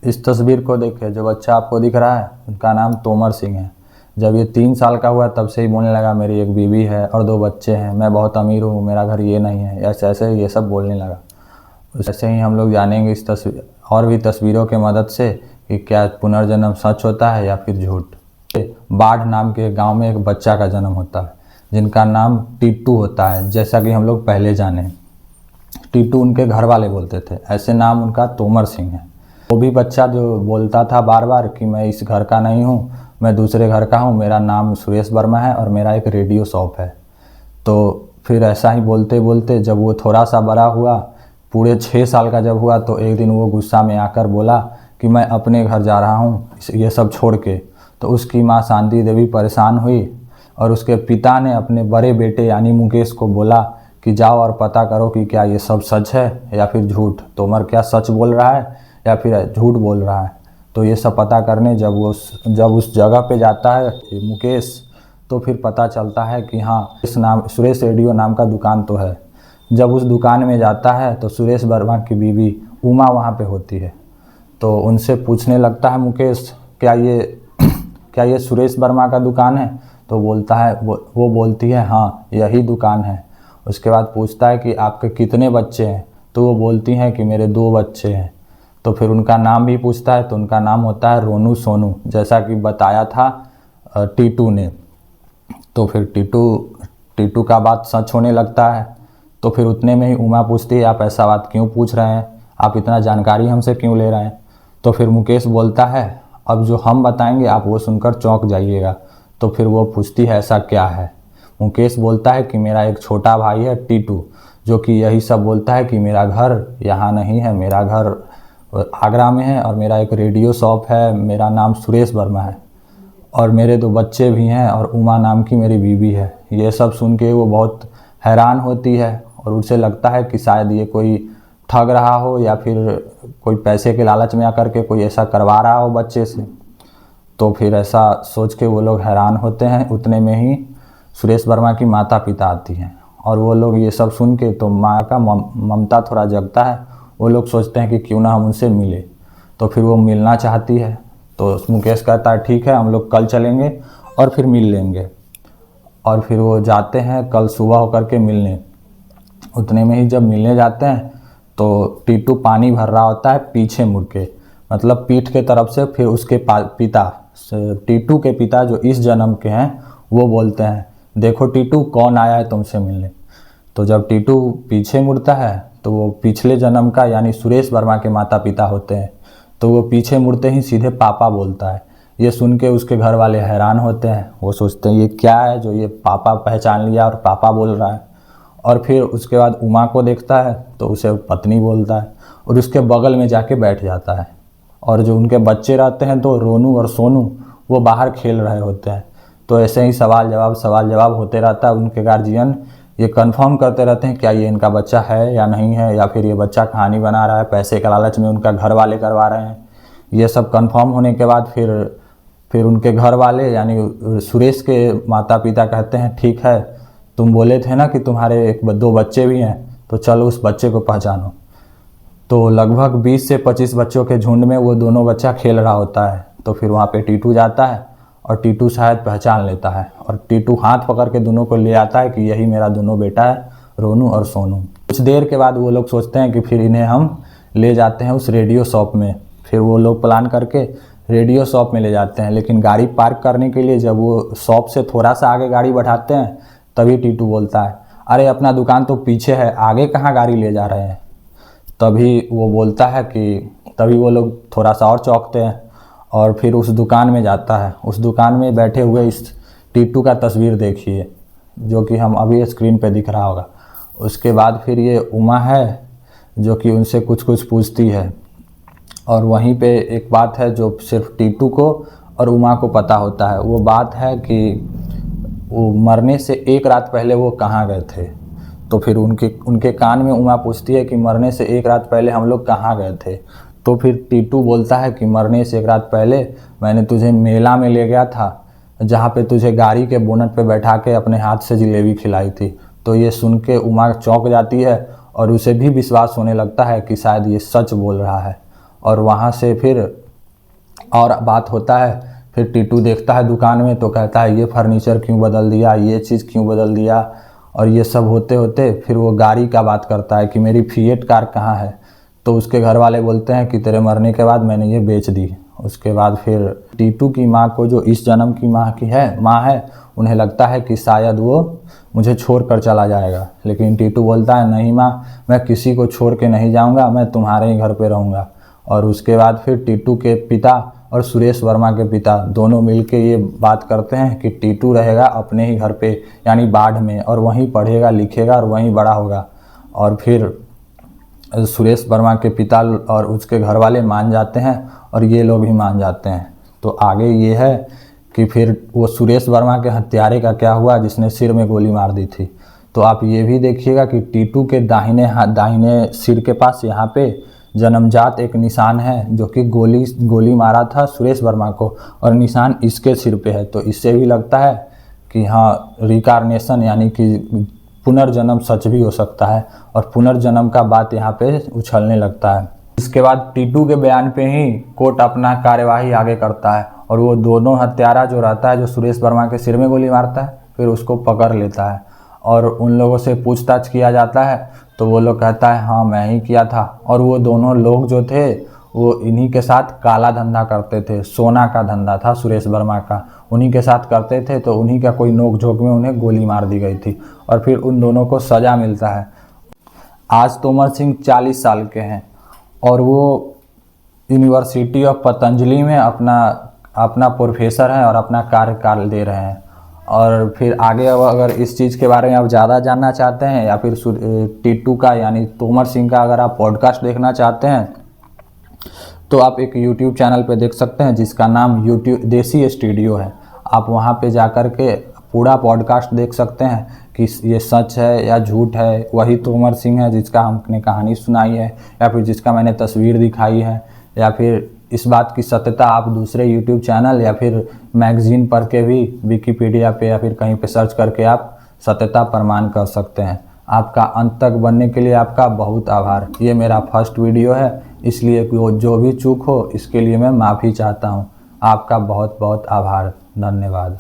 इस तस्वीर को देखिए, जो बच्चा आपको दिख रहा है उनका नाम तोमर सिंह है। जब ये 3 साल का हुआ तब से ही बोलने लगा मेरी एक बीवी है और 2 बच्चे हैं, मैं बहुत अमीर हूँ, मेरा घर ये नहीं है, ऐसे ऐसे ये सब बोलने लगा। ऐसे ही हम लोग जानेंगे इस तस्वीर और भी तस्वीरों के मदद से कि क्या पुनर्जन्म सच होता है या फिर झूठ। बाढ़ नाम के गाँव में एक बच्चा का जन्म होता है जिनका नाम टीटू होता है। जैसा कि हम लोग पहले जाने, टीटू उनके घर वाले बोलते थे, ऐसे नाम उनका तोमर सिंह है। वो भी बच्चा जो बोलता था बार बार कि मैं इस घर का नहीं हूँ, मैं दूसरे घर का हूँ, मेरा नाम सुरेश वर्मा है और मेरा एक रेडियो शॉप है। तो फिर ऐसा ही बोलते बोलते जब वो थोड़ा सा बड़ा हुआ, पूरे 6 साल का जब हुआ, तो एक दिन वो गुस्सा में आकर बोला कि मैं अपने घर जा रहा हूँ ये सब छोड़ के। तो उसकी माँ शांति देवी परेशान हुई और उसके पिता ने अपने बड़े बेटे यानी मुकेश को बोला कि जाओ और पता करो कि क्या ये सब सच है या फिर झूठ, तोमर क्या सच बोल रहा है या फिर झूठ बोल रहा है। तो ये सब पता करने जब उस जगह पे जाता है मुकेश, तो फिर पता चलता है कि हाँ, इस नाम सुरेश रेडियो नाम का दुकान तो है। जब उस दुकान में जाता है तो सुरेश वर्मा की बीवी उमा वहाँ पे होती है। तो उनसे पूछने लगता है मुकेश, क्या ये सुरेश वर्मा का दुकान है? तो बोलता है वो बोलती है हाँ यही दुकान है। उसके बाद पूछता है कि आपके कितने बच्चे हैं? तो वो बोलती हैं कि मेरे 2 बच्चे हैं। तो फिर उनका नाम भी पूछता है तो उनका नाम होता है रोनू सोनू, जैसा कि बताया था टीटू ने। तो फिर टीटू का बात सच होने लगता है। तो फिर उतने में ही उमा पूछती है आप ऐसा बात क्यों पूछ रहे हैं, आप इतना जानकारी हमसे क्यों ले रहे हैं? तो फिर मुकेश बोलता है अब जो हम बताएंगे आप वो सुनकर चौंक जाइएगा। तो फिर वो पूछती है ऐसा क्या है? मुकेश बोलता है कि मेरा एक छोटा भाई है टीटू, जो कि यही सब बोलता है कि मेरा घर यहाँ नहीं है, मेरा घर आगरा में है और मेरा एक रेडियो शॉप है, मेरा नाम सुरेश वर्मा है और मेरे 2 बच्चे भी हैं और उमा नाम की मेरी बीवी है। ये सब सुन के वो बहुत हैरान होती है और उसे लगता है कि शायद ये कोई ठग रहा हो या फिर कोई पैसे के लालच में आकर के कोई ऐसा करवा रहा हो बच्चे से। तो फिर ऐसा सोच के वो लोग हैरान होते हैं। उतने में ही सुरेश वर्मा की माता पिता आती हैं और वो लोग ये सब सुन के, तो माँ का ममता थोड़ा जगता है। वो लोग सोचते हैं कि क्यों ना हम उनसे मिले। तो फिर वो मिलना चाहती है। तो मुकेश कहता है ठीक है, हम लोग कल चलेंगे और फिर मिल लेंगे। और फिर वो जाते हैं कल सुबह होकर के मिलने। उतने में ही जब मिलने जाते हैं तो टीटू पानी भर रहा होता है पीछे मुड़ के, मतलब पीठ के तरफ से। फिर उसके पिता, टीटू के पिता जो इस जन्म के हैं, वो बोलते हैं देखो टीटू कौन आया है तुमसे मिलने। तो जब टीटू पीछे मुड़ता है तो वो पिछले जन्म का यानी सुरेश वर्मा के माता पिता होते हैं। तो वो पीछे मुड़ते ही सीधे पापा बोलता है। ये सुन के उसके घर वाले हैरान होते हैं। वो सोचते हैं ये क्या है जो ये पापा पहचान लिया और पापा बोल रहा है। और फिर उसके बाद उमा को देखता है तो उसे पत्नी बोलता है और उसके बगल में जाके बैठ जाता है। और जो उनके बच्चे रहते हैं तो रोनू और सोनू, वो बाहर खेल रहे होते हैं। तो ऐसे ही सवाल जवाब होते रहता है। उनके गार्जियन ये कंफर्म करते रहते हैं क्या ये इनका बच्चा है या नहीं है, या फिर ये बच्चा कहानी बना रहा है, पैसे के लालच में उनका घर वाले करवा रहे हैं। ये सब कंफर्म होने के बाद फिर उनके घर वाले यानी सुरेश के माता पिता कहते हैं ठीक है, तुम बोले थे ना कि तुम्हारे 2 बच्चे भी हैं, तो चलो उस बच्चे को पहचानो। तो लगभग 20 से 25 बच्चों के झुंड में वो दोनों बच्चा खेल रहा होता है। तो फिर वहाँ पे टीटू जाता है और टीटू शायद पहचान लेता है और टीटू हाथ पकड़ के दोनों को ले आता है कि यही मेरा दोनों बेटा है, रोनू और सोनू। कुछ देर के बाद वो लोग सोचते हैं कि फिर इन्हें हम ले जाते हैं उस रेडियो शॉप में। फिर वो लोग प्लान करके रेडियो शॉप में ले जाते हैं, लेकिन गाड़ी पार्क करने के लिए जब वो शॉप से थोड़ा सा आगे गाड़ी बढ़ाते हैं तभी टीटू बोलता है अरे अपना दुकान तो पीछे है, आगे कहाँ गाड़ी ले जा रहे हैं? तभी वो बोलता है कि तभी वो लोग थोड़ा सा और चौंकते हैं और फिर उस दुकान में जाता है। उस दुकान में बैठे हुए इस टीटू का तस्वीर देखिए, जो कि हम अभी स्क्रीन पे दिख रहा होगा। उसके बाद फिर ये उमा है जो कि उनसे कुछ पूछती है। और वहीं पे एक बात है जो सिर्फ टीटू को और उमा को पता होता है। वो बात है कि वो मरने से 1 रात पहले वो कहाँ गए थे। तो फिर उनके कान में उमा पूछती है कि मरने से 1 रात पहले हम लोग कहाँ गए थे। तो फिर टीटू बोलता है कि मरने से 1 रात पहले मैंने तुझे मेला में ले गया था, जहाँ पे तुझे गाड़ी के बोनट पे बैठा के अपने हाथ से जलेबी खिलाई थी। तो ये सुन के उमा चौंक जाती है और उसे भी विश्वास होने लगता है कि शायद ये सच बोल रहा है। और वहाँ से फिर और बात होता है। फिर टीटू देखता है दुकान में तो कहता है ये फर्नीचर क्यों बदल दिया, ये चीज़ क्यों बदल दिया। और ये सब होते होते फिर वो गाड़ी का बात करता है कि मेरी फिएट कार कहाँ है। तो उसके घर वाले बोलते हैं कि तेरे मरने के बाद मैंने ये बेच दी। उसके बाद फिर टीटू की माँ को, जो इस जन्म की माँ है, उन्हें लगता है कि शायद वो मुझे छोड़ कर चला जाएगा। लेकिन टीटू बोलता है नहीं माँ, मैं किसी को छोड़ के नहीं जाऊँगा, मैं तुम्हारे ही घर पे रहूँगा। और उसके बाद फिर टीटू के पिता और सुरेश वर्मा के पिता दोनों मिलके ये बात करते हैं कि टीटू रहेगा अपने ही घर पे यानी बाढ़ में, और वहीं पढ़ेगा लिखेगा और वहीं बड़ा होगा। और फिर सुरेश वर्मा के पिता और उसके घर वाले मान जाते हैं और ये लोग भी मान जाते हैं। तो आगे ये है कि फिर वो सुरेश वर्मा के हत्यारे का क्या हुआ जिसने सिर में गोली मार दी थी। तो आप ये भी देखिएगा कि टीटू के दाहिने सिर के पास यहाँ पे जन्मजात एक निशान है, जो कि गोली मारा था सुरेश वर्मा को, और निशान इसके सिर पे है। तो इससे भी लगता है कि हाँ, रिकार्नेशन यानी कि पुनर्जन्म सच भी हो सकता है, और पुनर्जन्म का बात यहाँ पे उछलने लगता है। इसके बाद टीटू के बयान पे ही कोर्ट अपना कार्यवाही आगे करता है, और वो दोनों हत्यारा जो रहता है, जो सुरेश वर्मा के सिर में गोली मारता है, फिर उसको पकड़ लेता है और उन लोगों से पूछताछ किया जाता है। तो वो लोग कहता है हाँ मैं ही किया था। और वो दोनों लोग जो थे वो इन्हीं के साथ काला धंधा करते थे, सोना का धंधा था सुरेश वर्मा का, उन्हीं के साथ करते थे। तो उन्हीं का कोई नोक झोंक में उन्हें गोली मार दी गई थी और फिर उन दोनों को सज़ा मिलता है। आज तोमर सिंह 40 साल के हैं और वो यूनिवर्सिटी ऑफ पतंजलि में अपना प्रोफेसर हैं और अपना कार्यकाल दे रहे हैं। और फिर आगे अगर इस चीज़ के बारे में आप ज़्यादा जानना चाहते हैं या फिर टीटू का यानी तोमर सिंह का अगर आप पॉडकास्ट देखना चाहते हैं तो आप एक यूट्यूब चैनल पे देख सकते हैं जिसका नाम देसी स्टूडियो है। आप वहाँ पे जाकर के पूरा पॉडकास्ट देख सकते हैं कि ये सच है या झूठ है। वही तोमर सिंह है जिसका हमने कहानी सुनाई है या फिर जिसका मैंने तस्वीर दिखाई है, या फिर इस बात की सत्यता आप दूसरे यूट्यूब चैनल या फिर मैगज़ीन पढ़ के भी विकिपीडिया पे या फिर कहीं पे सर्च करके आप सत्यता प्रमाण कर सकते हैं। आपका अंत तक बनने के लिए आपका बहुत आभार। ये मेरा फर्स्ट वीडियो है, इसलिए जो भी चूक हो इसके लिए मैं माफ़ी चाहता हूँ। आपका बहुत बहुत आभार, धन्यवाद।